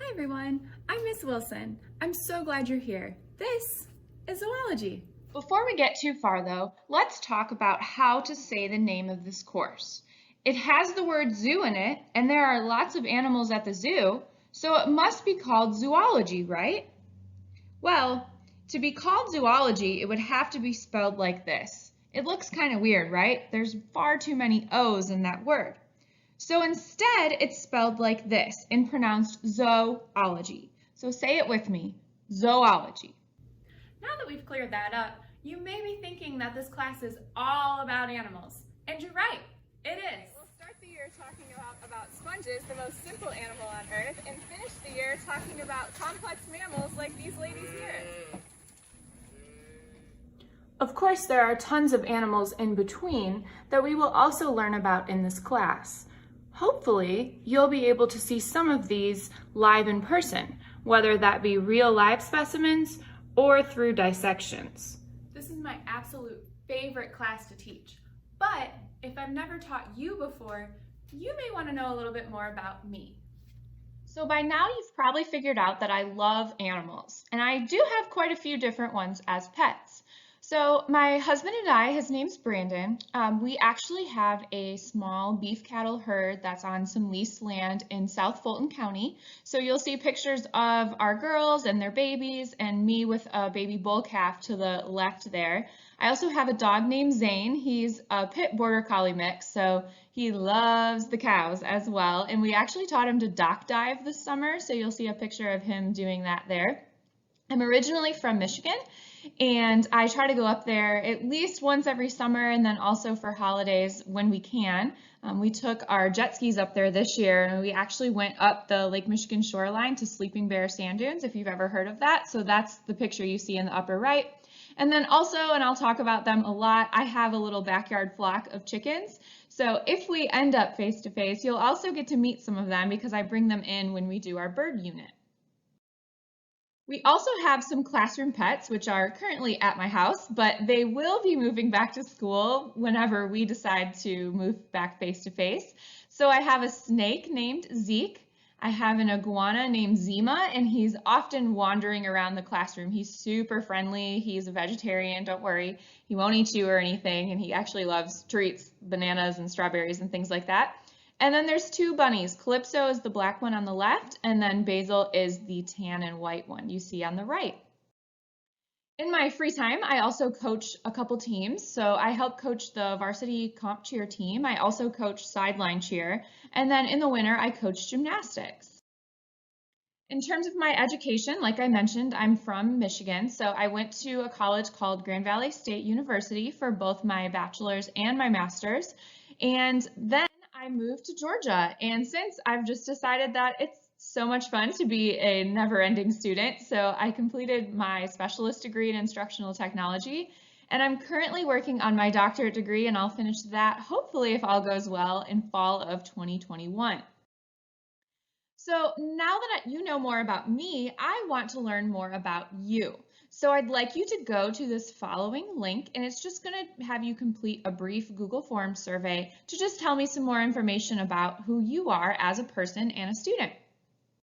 Hi everyone, I'm Miss Wilson. I'm so glad you're here. This is Zoology. Before we get too far though, let's talk about how to say the name of this course. It has the word zoo in it, and there are lots of animals at the zoo, so it must be called zoology, right? Well, to be called zoology, it would have to be spelled like this. It looks kind of weird, right? There's far too many O's in that word. So instead, it's spelled like this and pronounced zoology. So say it with me, zoology. Now that we've cleared that up, you may be thinking that this class is all about animals. And you're right, it is. We'll start the year talking about sponges, the most simple animal on Earth, and finish the year talking about complex mammals like these ladies here. Of course, there are tons of animals in between that we will also learn about in this class. Hopefully, you'll be able to see some of these live in person, whether that be real live specimens or through dissections. This is my absolute favorite class to teach, but if I've never taught you before, you may want to know a little bit more about me. So by now you've probably figured out that I love animals, and I do have quite a few different ones as pets. So my husband and I, his name's Brandon, we actually have a small beef cattle herd that's on some leased land in South Fulton County. So you'll see pictures of our girls and their babies and me with a baby bull calf to the left there. I also have a dog named Zane. He's a pit border collie mix, so he loves the cows as well. And we actually taught him to dock dive this summer, so you'll see a picture of him doing that there. I'm originally from Michigan, and I try to go up there at least once every summer and then also for holidays when we can. We took our jet skis up there this year, and we actually went up the Lake Michigan shoreline to Sleeping Bear Sand Dunes, if you've ever heard of that. So that's the picture you see in the upper right. And then also, and I'll talk about them a lot, I have a little backyard flock of chickens. So if we end up face to face, you'll also get to meet some of them because I bring them in when we do our bird unit. We also have some classroom pets, which are currently at my house, but they will be moving back to school whenever we decide to move back face to face. So I have a snake named Zeke. I have an iguana named Zima, and he's often wandering around the classroom. He's super friendly. He's a vegetarian, don't worry. He won't eat you or anything, and he actually loves treats, bananas and strawberries and things like that. And then there's two bunnies. Calypso is the black one on the left, and then Basil is the tan and white one you see on the right. In my free time, I also coach a couple teams. So I help coach the varsity comp cheer team. I also coach sideline cheer. And then in the winter, I coach gymnastics. In terms of my education, like I mentioned, I'm from Michigan. So I went to a college called Grand Valley State University for both my bachelor's and my master's. And then I moved to Georgia, and since I've just decided that it's so much fun to be a never-ending student, so I completed my specialist degree in instructional technology, and I'm currently working on my doctorate degree, and I'll finish that hopefully if all goes well in fall of 2021. So now that you know more about me, I want to learn more about you. So I'd like you to go to this following link, and it's just going to have you complete a brief Google Forms survey to just tell me some more information about who you are as a person and a student.